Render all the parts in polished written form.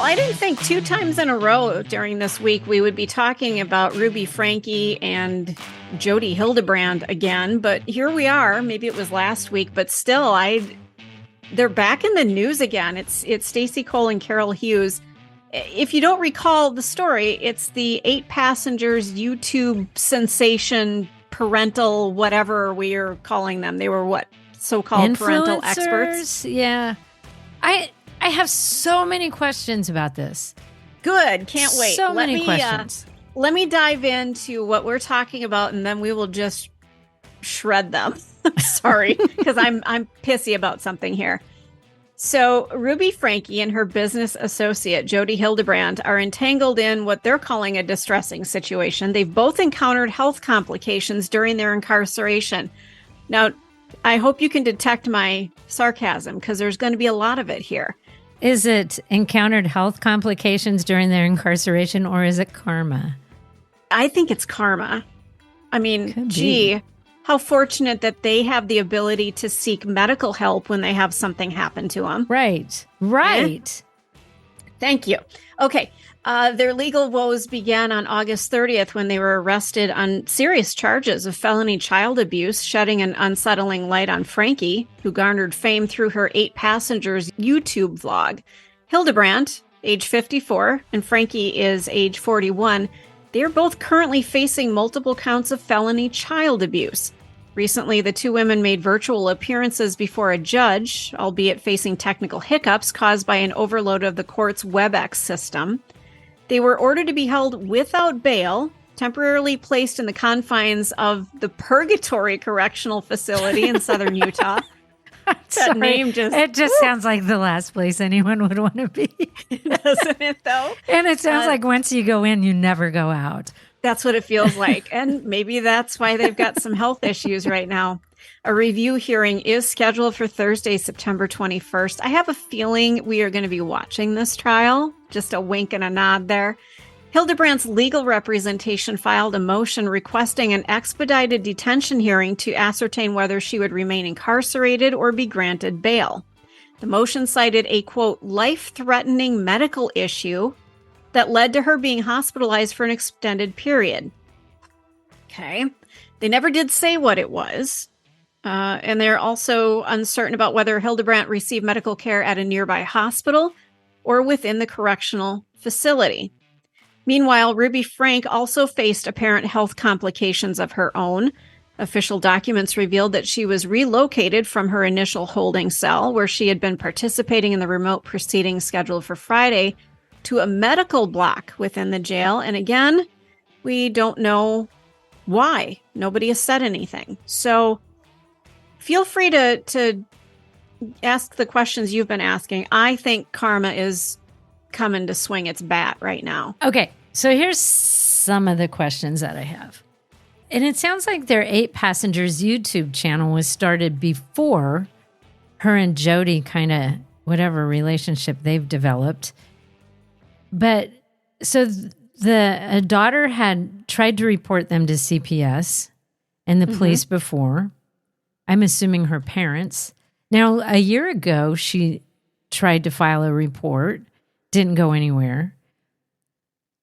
I didn't think 2 times in a row during this week we would be talking about Ruby Franke and Jodi Hildebrandt again, but here we are. Maybe it was last week, but still, they're back in the news again. It's Stacey Cole and Carol Hughes. If you don't recall the story, it's the 8 passengers YouTube sensation parental whatever we are calling them. They were what? So-called parental experts? Yeah. I have so many questions about this. Good. Can't wait. So many questions. Let me dive into what we're talking about, and then we will just shred them. Sorry, because I'm pissy about something here. So Ruby Franke and her business associate, Jodi Hildebrandt, are entangled in what they're calling a distressing situation. They've both encountered health complications during their incarceration. Now, I hope you can detect my sarcasm because there's going to be a lot of it here. Is it encountered health complications during their incarceration, or is it karma? I think it's karma. I mean, gee, how fortunate that they have the ability to seek medical help when they have something happen to them. Right. Thank you. Okay. Their legal woes began on August 30th when they were arrested on serious charges of felony child abuse, shedding an unsettling light on Franke, who garnered fame through her 8 passengers YouTube vlog. Hildebrandt, age 54, and Franke is age 41. They are both currently facing multiple counts of felony child abuse. Recently, the 2 women made virtual appearances before a judge, albeit facing technical hiccups caused by an overload of the court's WebEx system. They were ordered to be held without bail, temporarily placed in the confines of the Purgatory Correctional Facility in southern Utah. That name just sounds like the last place anyone would want to be. Doesn't it, though? And it sounds like once you go in, you never go out. That's what it feels like. And maybe that's why they've got some health issues right now. A review hearing is scheduled for Thursday, September 21st. I have a feeling we are going to be watching this trial. Just a wink and a nod there. Hildebrandt's legal representation filed a motion requesting an expedited detention hearing to ascertain whether she would remain incarcerated or be granted bail. The motion cited a, quote, life-threatening medical issue that led to her being hospitalized for an extended period. Okay. They never did say what it was. And they're also uncertain about whether Hildebrandt received medical care at a nearby hospital or within the correctional facility. Meanwhile, Ruby Franke also faced apparent health complications of her own. Official documents revealed that she was relocated from her initial holding cell, where she had been participating in the remote proceedings scheduled for Friday, to a medical block within the jail. And again, we don't know why. Nobody has said anything. So feel free to ask the questions you've been asking. I think karma is coming to swing its bat right now. Okay, so here's some of the questions that I have. And it sounds like their 8 passengers YouTube channel was started before her and Jodi kind of whatever relationship they've developed. But so a daughter had tried to report them to CPS and the police before. I'm assuming her parents. Now, a year ago, she tried to file a report, didn't go anywhere.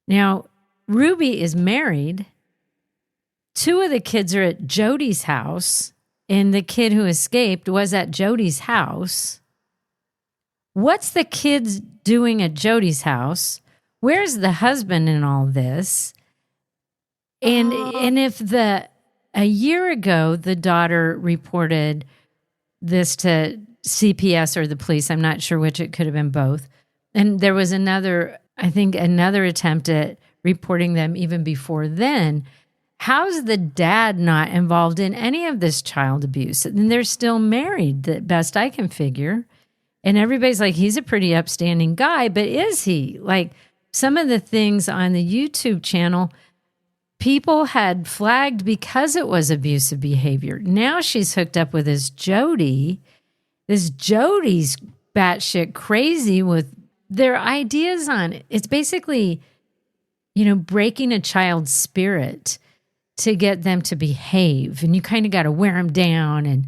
Now, Ruby is married. 2 of the kids are at Jodi's house, and the kid who escaped was at Jodi's house. What's the kids doing at Jodi's house? Where's the husband in all this? And if a year ago, the daughter reported this to CPS or the police. I'm not sure which. It could have been both. And there was another attempt at reporting them even before then. How's the dad not involved in any of this child abuse? And they're still married, the best I can figure. And everybody's like, he's a pretty upstanding guy, but is he? Like, some of the things on the YouTube channel, people had flagged because it was abusive behavior. Now she's hooked up with this Jodi. This Jodi's batshit crazy with their ideas on it. It's basically, breaking a child's spirit to get them to behave. And you kind of got to wear them down and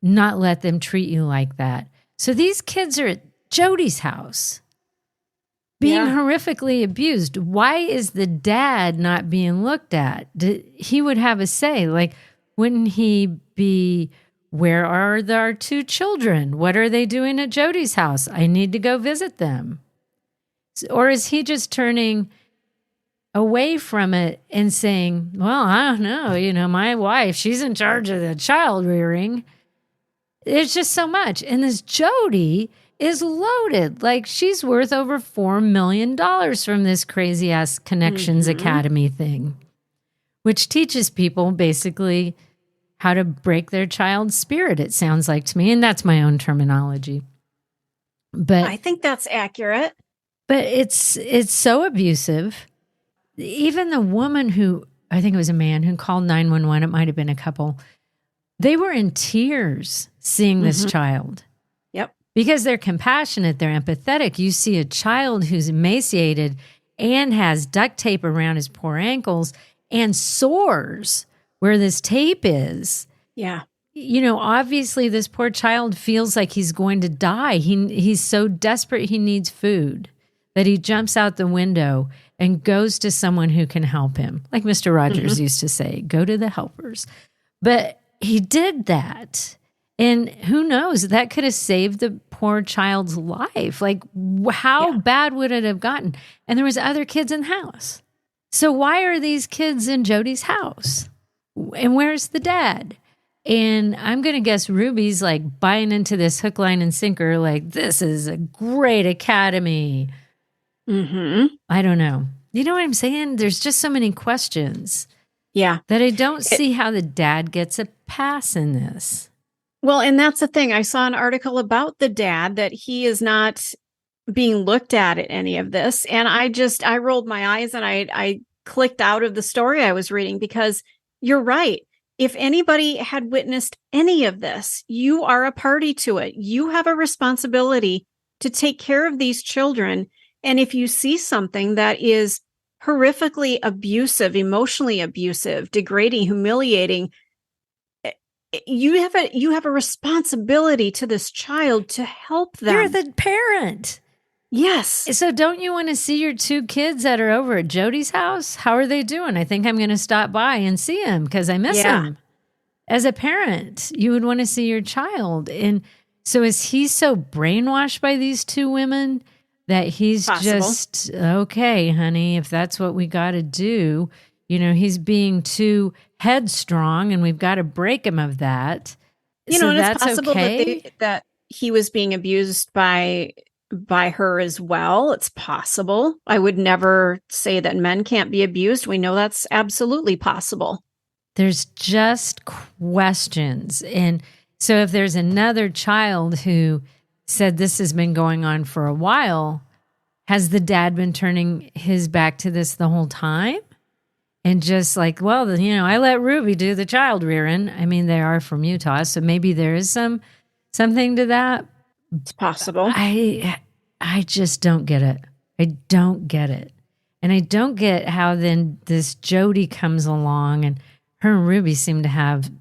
not let them treat you like that. So these kids are at Jodi's house. being horrifically abused. Why is the dad not being looked at? He would have a say. Like, wouldn't he be, where are our two children? What are they doing at Jodi's house? I need to go visit them. Or is he just turning away from it and saying, well, I don't know, my wife, she's in charge of the child rearing. There's just so much. And this Jodi is loaded. Like, she's worth over $4 million from this crazy ass Connections Academy thing, which teaches people basically how to break their child's spirit, it sounds like to me. And that's my own terminology. But I think that's accurate. But it's so abusive. Even the woman who, I think it was a man who called 911, it might have been a couple, they were in tears seeing this child. Yep. Because they're compassionate, they're empathetic. You see a child who's emaciated and has duct tape around his poor ankles and sores where this tape is. Yeah. Obviously this poor child feels like he's going to die. He's so desperate he needs food that he jumps out the window and goes to someone who can help him. Like Mr. Rogers used to say, go to the helpers. But he did that. And who knows, that could have saved the poor child's life. Like, how bad would it have gotten? And there was other kids in the house. So why are these kids in Jodi's house? And where's the dad? And I'm going to guess Ruby's like buying into this hook, line, and sinker. Like, this is a great academy. I don't know. You know what I'm saying? There's just so many questions. Yeah. That I don't see how the dad gets a pass in this. Well, and that's the thing. I saw an article about the dad that he is not being looked at any of this. And I rolled my eyes and I clicked out of the story I was reading, because you're right. If anybody had witnessed any of this, you are a party to it. You have a responsibility to take care of these children. And if you see something that is horrifically abusive, emotionally abusive, degrading, humiliating, you have a responsibility to this child to help them. You're the parent. Yes. So don't you want to see your two kids that are over at Jodi's house? How are they doing? I think I'm going to stop by and see them because I miss them. As a parent, you would want to see your child. And so is he so brainwashed by these two women that he's just, okay, honey, if that's what we got to do, he's being too headstrong and we've got to break him of that. So and that's it's possible okay? that he was being abused by her as well. It's possible. I would never say that men can't be abused. We know that's absolutely possible. There's just questions. And so if there's another child who said this has been going on for a while, has the dad been turning his back to this the whole time? And just like, well, I let Ruby do the child rearing. I mean, they are from Utah, so maybe there is something to that. It's possible. I just don't get it. I don't get it. And I don't get how then this Jodi comes along and her and Ruby seem to have,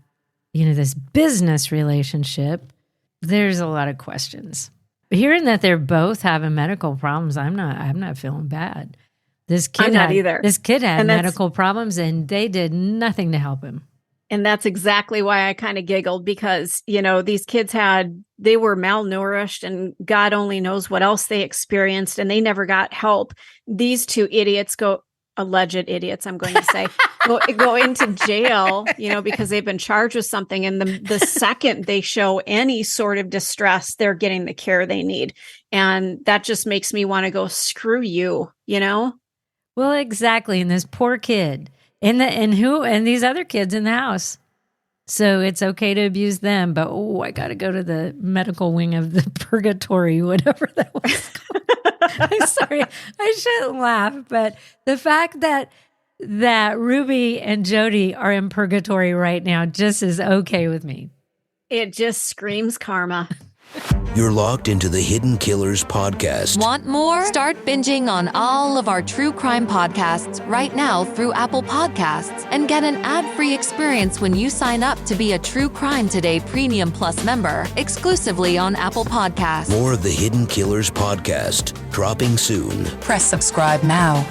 this business relationship. There's a lot of questions. Hearing that they're both having medical problems, I'm not feeling bad. This kid either. This kid had medical problems and they did nothing to help him. And that's exactly why I kind of giggled, because, these kids they were malnourished and God only knows what else they experienced, and they never got help. These two idiots alleged idiots, I'm going to say, go into jail, because they've been charged with something. And the second they show any sort of distress, they're getting the care they need. And that just makes me want to go, screw you, Well, exactly. And this poor kid and these other kids in the house. So it's okay to abuse them, but I got to go to the medical wing of the Purgatory, whatever that was called. I'm sorry, I shouldn't laugh, but the fact that Ruby and Jodi are in Purgatory right now just is okay with me. It just screams karma. You're locked into the Hidden Killers podcast. Want more? Start binging on all of our true crime podcasts right now through Apple Podcasts and get an ad-free experience when you sign up to be a True Crime Today Premium Plus member exclusively on Apple Podcasts. More of the Hidden Killers podcast dropping soon. Press subscribe now.